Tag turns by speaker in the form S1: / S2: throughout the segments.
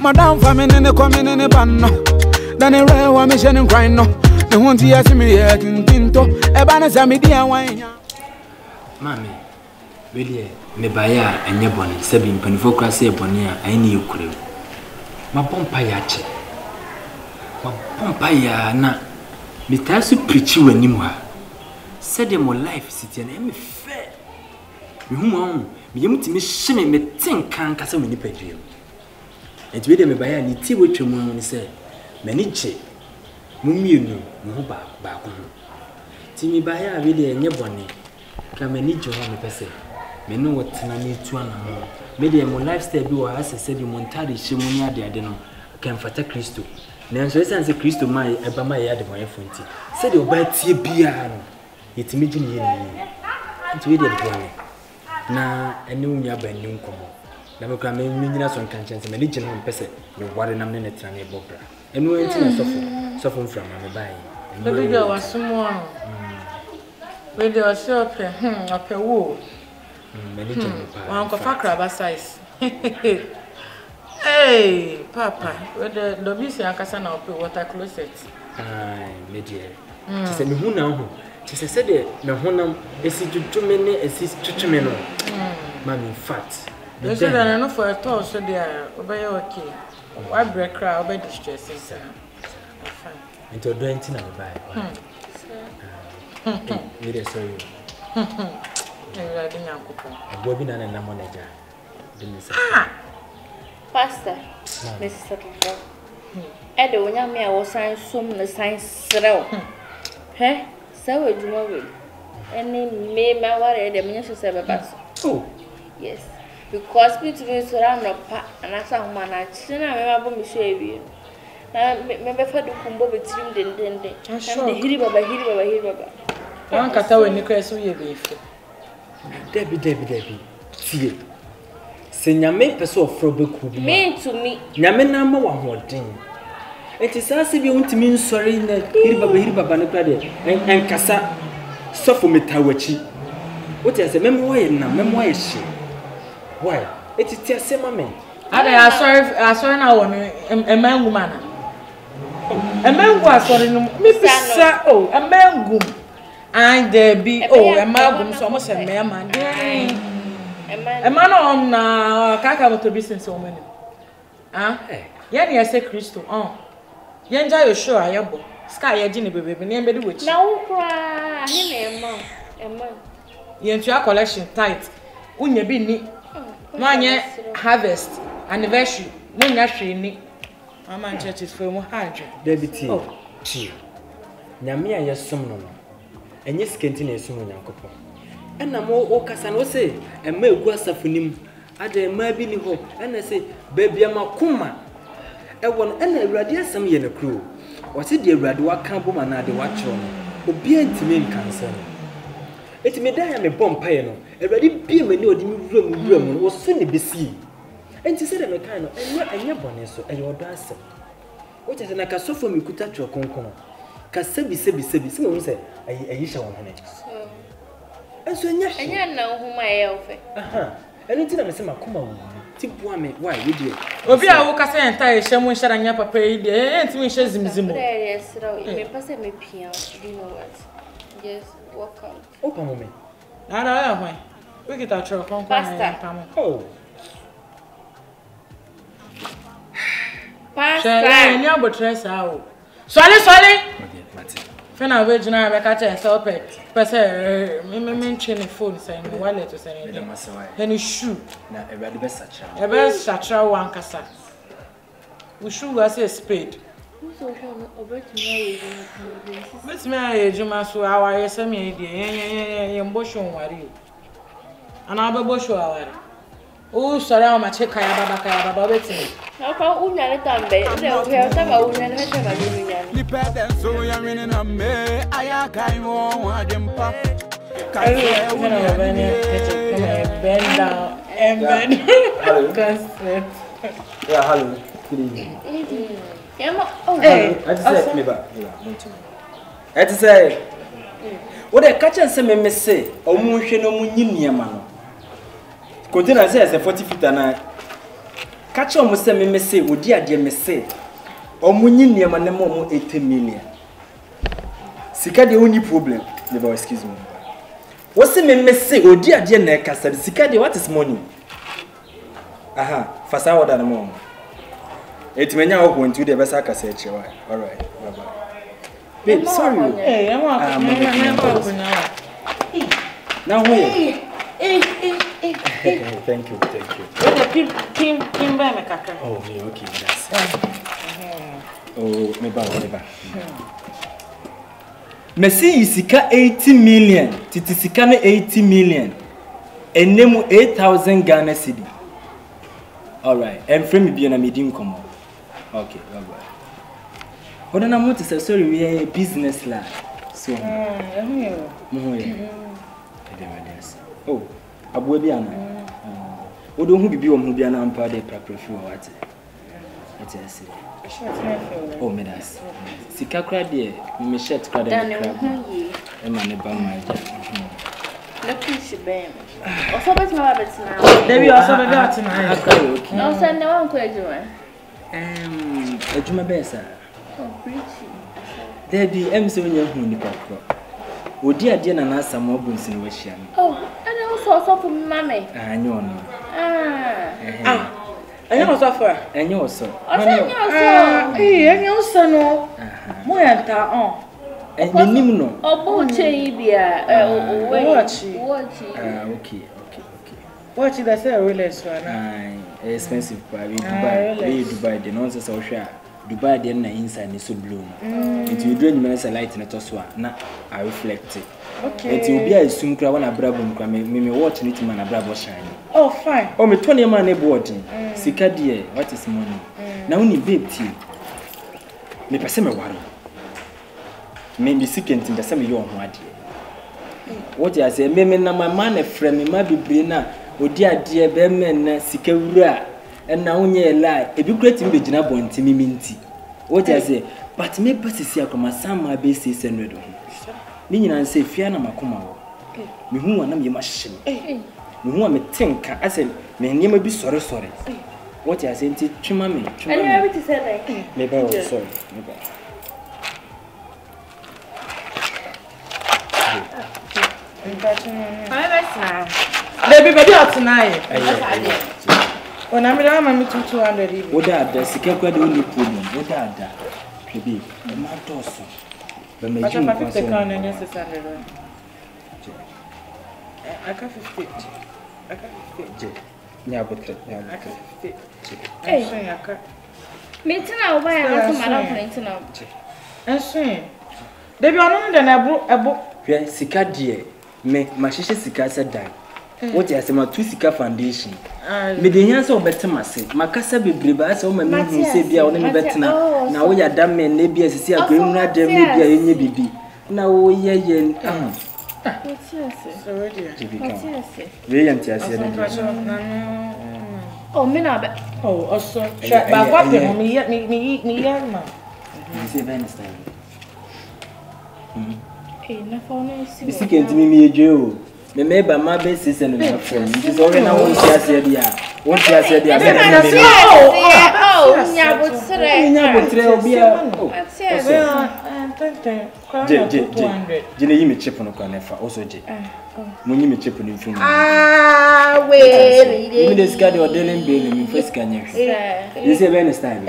S1: Madam famine coming in a banner. Then a rare mission and crying no. The one to ask me yet in Tinto. A banner Samidia wine.
S2: Mammy, really, me baya and your bonnet, 7 penifocracy bonia, I knew you could. My pompayache. My pompaya na. Me tasu preach you anymore. Said them more life, city and me fair. Me whom me me shimmy me think can't cast me pedro. And to me by any tea which you moon say, Maniche, Mummy, no back. Timmy by a really and your bonnet. Come and need your home, person. Me know what I need to an more. Maybe a more lifestyle do as I said, you montari shimonia de adeno. Can fata Christo. Nanso esanse Christo mai eba mai ya de mo yefonti. Said you buy tie bia no. Yetimi gine ye ni. Nti we de bone. Na eni unya ba ni nkomo. Na me kra me nyina so nkan chense me ni gine ho pese me ware nam ne netra na ebobra. Enu enti na sofo mfra ma me bai.
S3: The video was small. Radio shop ope wo.
S2: Me ni gine pa.
S3: Wan ko fakra ba size. Hey, Papa, where the Dobisi Ankasa na open water closet.
S2: Aye, me dear. She said, me who now? She said, me who now? Is it too many? Is it too many? Mammy, fat.
S3: You said I know for a tour, so they are okay. Why break crowd? Why distressing, sir? Fine.
S2: Into doing thing I buy. Really sorry.
S3: I didn't have coupon.
S2: A boy been an manager.
S4: Pastor, Mr. Trevor. Edo, when you may was sign some the science row. Hey, so would you know? Any may my worry the minister of a bus.
S2: Oh,
S4: yes, because me to be surrounded and I saw man, I remember me shave you. Remember for the combo with him, then I'm sure he baba.
S3: One cata when you crash with you.
S2: Debbie. See. Senyame peso ofrobeku bi
S4: me to me
S2: nyame na ma wa hoden enti sase bi untimi nsori na hiri baba ne kra de enkasa sofo metawachi wote ase memo wa ye na memo wa ye hye why eti ti ase mame
S3: ada asori na wo me emangu mana emangu asori no mi bisa oh emangu and there be emangu so mo se me ma den Emma no na kaka moto business o mani. Ah? Ye na say Christo. Ye nja yo show ayebo. Sky ye gine bebe na embe di wechi.
S4: Na wo kra, he na Emma.
S3: Ye ntua collection tight. Unye bi ni. No anye harvest anniversary. No nya hwe ni. Mama churches for mu hadwe.
S2: David T. Nyame ya yesom no. Enye skenti na yesom nyankopon. Ena mo kasa no se ema egu asafunim ade ema bi ni ho ena se babia makoma ewo no ena awurade asam ye na kro o se de awurade waka boma na ade wacho no obi antime nkansa no etime da ya me bompa ye no awurade bi mani odi mi wura mu no so ne besi enti se de me kan no enye bone so eye odo asem o che se na ka sofo mi kuta tro konkon ka sebi se mo se ayi hye won hane Enso
S4: enya na homa ye ofe.
S2: Enu ti na me se makoma wo. Ti bua me why we dey.
S3: Obi a wo kasa enta ye hye mo nhyara nya papa yi de enti me hye zimzimo.
S4: Yes, me pase me pia. Do you know what? Yes, walk out.
S2: Opa mo me.
S3: Na ya hwan. We get out from
S4: Pastor.
S2: Oh.
S4: Pastor.
S3: Nya botresa o. Swale. Fena we jina be ka che se ope pese me nche ne phone say me wallet to say me any shoe
S2: na everybody be satra
S3: one kasa we shoe go say spade
S4: so no obetumi
S3: aye juma so awaye se me dey ye mbosho nwari ana abebosho awari o sore o ma che kaya baba obetumi
S4: How unya le tambe le o he taba unya le taba unya
S1: ni peden so ya mini na me aya kai mo adempa
S3: kai unya bene bend down and bend
S2: yeah hello good evening
S4: hey
S2: I just said me back I just say what the catch and say me say o mu hwe no mu nyi niema no container say 40 feet na Catch on Musa me say, would dear me say, or Munyin near my name 80 million. Sika the only problem, never excuse me. What's the me say, oh dear Neka said, Sika, what is money? Aha, fast hour than a moment. It's me now going to the Basaka said, all right, bye bye. Babe, sorry.
S3: Hey, I'm
S2: now wait. Thank you.
S3: Kim Kaka.
S2: Oh, okay, that's oh, me ba. Messi isika 80 million, titisika na 80 million. Enemu 8,000 Ghana cedi. All right, and frame be na meeting come. Okay, bye bye. Hold on, I'm say sorry, we are a business lad. So, oh, abu bi ana. Odo hu bibi wo hu bi ana ampa de praprafi wo wate. Ati ase. Oh, me das. Sika kra de, me shirt kra de. E ma ne ba ma ja.
S4: Lucky bem. O so bet ma bet na.
S3: Debi o so be got na.
S4: Okay. No say ne wan ko adwuma.
S2: Adwuma be sa.
S4: Oh, pretty.
S2: Debi so nya hu ni pakro. Odi ade na na asam obunsi no wahia me.
S4: Oh, and also for mama.
S2: Anyo no.
S3: Anyo so for.
S2: Anyo so.
S3: Anyo so no. Mo yanta on.
S2: Menim no.
S4: Obo chei bia watch.
S2: Okay.
S3: Watch that say Rolex one.
S2: Expensive pa we Dubai the nonsense so hwa. Dubai dey na inside ni so blue no. It you do any say light na to so na I reflect it.
S3: Okay.
S2: It will be a sum kra wana brabo nkra me watch it man brabo shine.
S3: Oh fine.
S2: Oh me 20 man e board. Sika dey what is money? Na woni babe ti. Me pese me ware. Me be second in the same yo ho ade. What you say me na my man e frame me ma bibre na odi ade be men na sika wura na wonye lie e bi great me begina bonti me minti. What you say but me pasisi akoma sama be 600 ho. Ni nyina nse fia na makoma wo. Me hu wana me mahye. Me hu me tenka ase me niam bi sore. What you say nti twema me.
S4: And everything said like
S2: me ba sorry. Me ba.
S3: Baby, tonight. Oh, na me 200 even.
S2: What that sika kwa the only problem. What that baby, ma toso. But me you
S3: 50 count and 600. I can 50.
S2: Nya botre.
S3: I can 50.
S4: Hey, me tina oba ya na so madam for tina.
S3: Enso. Debi ono no na ebo.
S2: Hwe sika de me ma hihye sika se dan. What you say ma two sika foundation. Me de hia se obetema se. Makasa bebreba se o ma me hu se bia o ne betena. Na wo ya dam me na bia sisi akwenu adam me bia yenye bibi. Na wo ye
S4: Oh, me na be.
S3: Oh, also. Ba kwa pe me ya ma.
S2: You say ben style.
S4: Na for no see.
S2: Bisi kenti me eje o. Me meba ma be sise no na friend. Nti so we na won tia se dia. Won tia se dia be na me.
S4: Oh, nya botre.
S2: Nya botre obi a. Je yi me chip no kwa na fa also je. Mo yi me chip no mfu.
S4: We.
S2: Me this guy dey dealing be me first kan ye. You say ben style.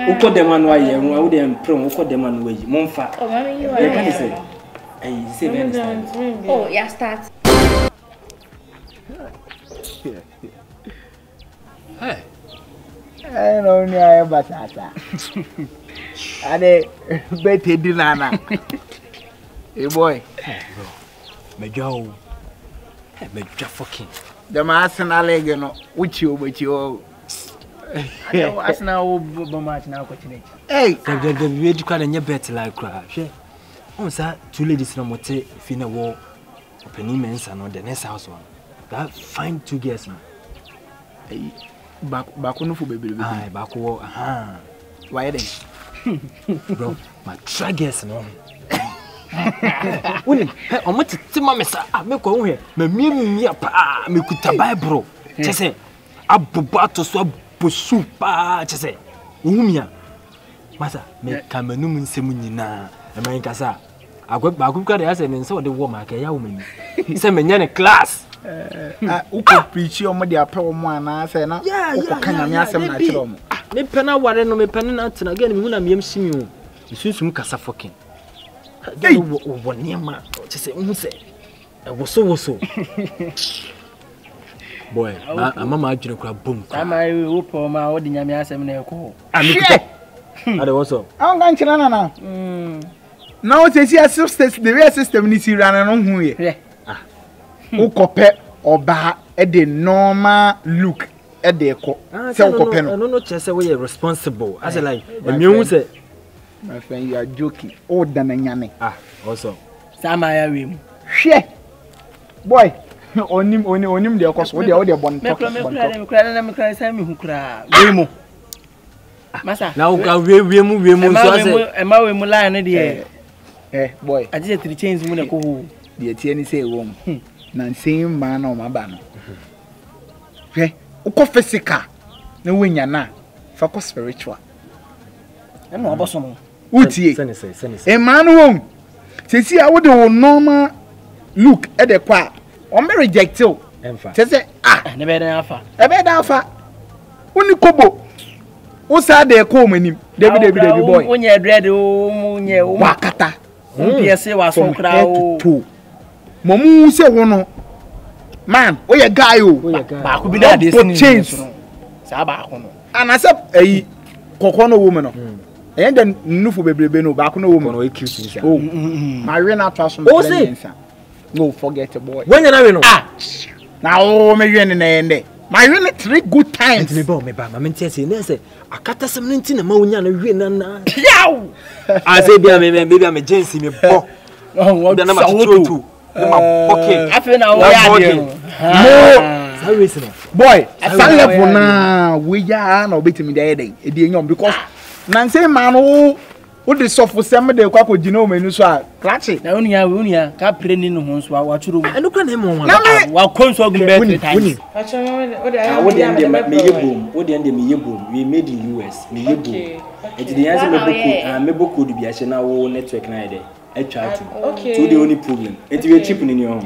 S2: Uko dem anu aye hu a wo dem prom uko dem anu wayi. Mo mfa.
S4: Oh, mama you
S2: are. You can say. Hey, you say ben style.
S4: Oh, yeah, start.
S5: Hey. I know ni aye batata. Ade bete dinana. Hey boy.
S2: Hey bro. Mejo. Hey mejo fucking.
S5: The Arsenal leg no. Uchi o. Hey, Arsenal bo match na ko chine. Hey,
S2: the we di kwa na bet like cry. Hwe. On sa two ladies na mote fi na wo opening mensa no the next house one. That find two girls man.
S5: Hey, back no for baby.
S2: Ah, back wo aha.
S5: Why then?
S2: Bro, my try girls no. Woni, hey, o mate tima mesa, me ko hu he. Ma mi pa, me kuta Bible. Che se abuba to so pursue pa chese. Uhumia. Masa me kamanum nsem nyina. E man kasa. Agwa de ase me nse wo de wo ma ka ya wo mani. Se me nya ne class.
S5: Uko preach o mo de apɛ wo mo ana se na. Ka nyame asɛm na kyerɛ mo.
S2: Me pena ware no me pena na tena ga me hu na me yam simi o. Sunsum kasa fokin. Hey, wo niema. Chese hu se. Woso. Boy, mama adwene kura boom.
S5: Ama wo po ma wo de nyame asɛm na ɛkɔ.
S2: Amikuta. Ade woso.
S5: An gan kyerɛ na. Na o se si system, the real system ni si rana no hu ye. Wo kopɛ oba e de normal look e de ɛkɔ. Se wo kopɛ no.
S2: No chese we responsible. As like, emihu se
S5: my friend, you are joking. Oh, dana nyame.
S2: Also.
S5: Sama ya we mu. Hwe. Boy, onim de koso, wo de bon talk. Me kra say me hu kra. We mu. Masa.
S2: Na wo we mu so say.
S5: E ma we mu line de. Boy. Aje 3 chains mu na ko hu. De tie ni say wo mu. Na same man na o ma ba no. Hwe, wo ko physical. Na we nya na. Fa ko spiritual. E no oboso mo. Utie. E man won. Sesi a wo de wo normal look e de kwa. O me reject o. Sese ne be dan afa. E be dan afa. Uni kobo. O sa de ko manim. Debi boy. Onye dread o munye o makata. Piese wa so kra o. Momu se wo no. Man, o ye guy o. Ba ko bi na de sin. Sa ba ko no. Anase ayi kokko no wo me no. And then nufu bebrebe no ba ko no wo me no e cute nsa. Oh. My we na twa so me nsa. No forget the boy.
S2: When you na we no.
S5: Now me we na ende. My we na 3 good times.
S2: Me ba ma mente say na say akata sem nti na ma wonya na we na.
S5: Yaw.
S2: I say bia me jensi me bo. Oh, na ma tutu. Na ma pocket.
S5: Afi na wo ya de. Mo.
S2: How is it?
S5: Boy, san level na we ya na obetimi dey dey. E dey nyom because Nancy man wo de sofo sem de kwa ko gina o menu so a klachi na unia ka preni no ho so wa churu mu
S2: enu ka na mo
S5: wa konso agum be 3 times
S2: wo de me yebom we made in US me yebom e de yanse me boko du bia na wo network na ide e try to so the only problem it we cheap ni ho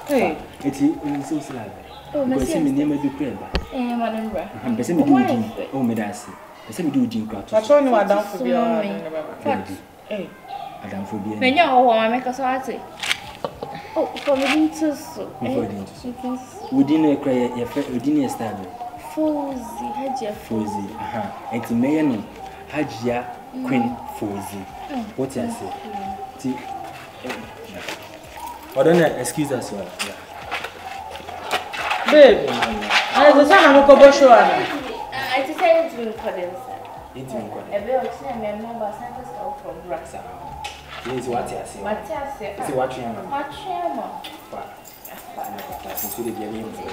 S2: hey it is so like oh merci me name du kweba
S4: manembra
S2: pese me do din oh me dance pese me do din kwa to
S3: pacho ni wadan fo bia
S2: adam fo bia
S4: me nya ho ma me ka so ate oh for me din to so
S2: within a cry ya fe within a star
S4: Fauzy Hajia Fauzy
S2: enti me no Hajia Queen Fauzy what you say ti excuse us
S3: babe I was saying I'm going to show her.
S4: I just say it's been credence. It's been credence. A bit of time, my number sent us out from Brasa.
S2: Yes, what you say?
S4: What you say?
S2: It's what you know.
S4: What you know?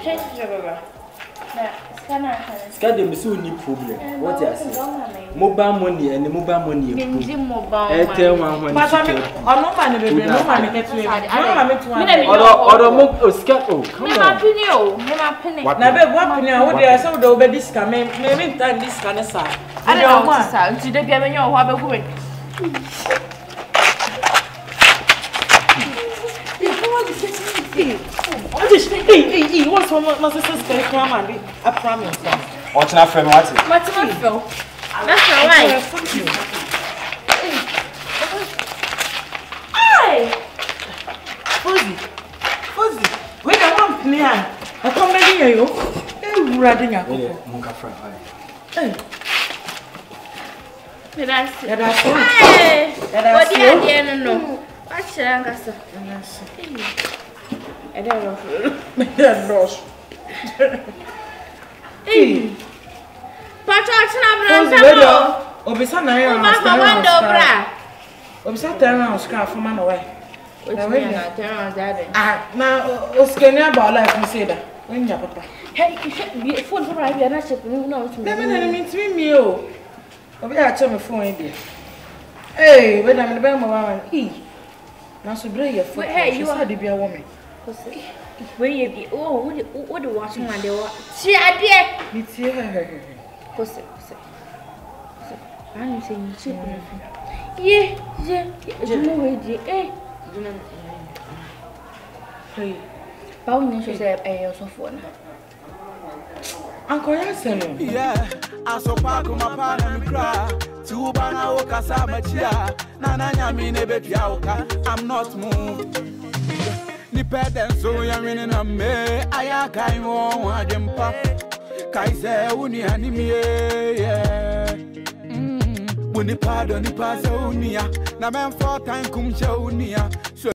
S4: Change the rubber.
S2: Scan them so any problem. What you say? Mobile money and the mobile money. Tell one
S3: but no money, baby. No money get to it. No money to
S2: one. Or scan. Oh, come on.
S3: Now, babe, what penny? I would have said the over this can make time this kind of side.
S4: I don't know. Today, be a new hobby going.
S3: Hey, what's one of my sister's come and I promise.
S2: What's not from what?
S4: What's my phone? That's all right.
S3: Fuck you.
S4: Hey!
S3: Fauzy. Wait, I want me. I come back here, you. Hey, riding a
S4: Hey. That's it.
S3: Hey!
S4: What do you do? No. What's your answer? I don't know. Hey. Patrol,
S3: Obisa na here. Obisa turn around scrap for man away. Now, Oskenia about life, you say that. When your papa.
S4: Hey, you should be a phone for I be not shipping. No, to
S3: me. Oh, we are telling me phone in hey, when I'm in the bed, my now so bring your foot. Hey, you are to be a woman.
S4: Where you be? Oh, what the washing man they want? See, I did.
S3: It's here.
S4: Pussy. I'm saying, yeah. You know where you eh?
S3: Hey,
S4: Paul should say a year of one.
S3: Uncle, yes,
S1: Yeah, I saw Paco, my partner, and cry. Two bana oka samachia. Nana yami nebe piauka. I'm not moved. Ni peden so yamini na me. Aya kai mo wajempa. Kaise uni animie. Buni pado ni pasa unia. Na men 4 time kumsha unia.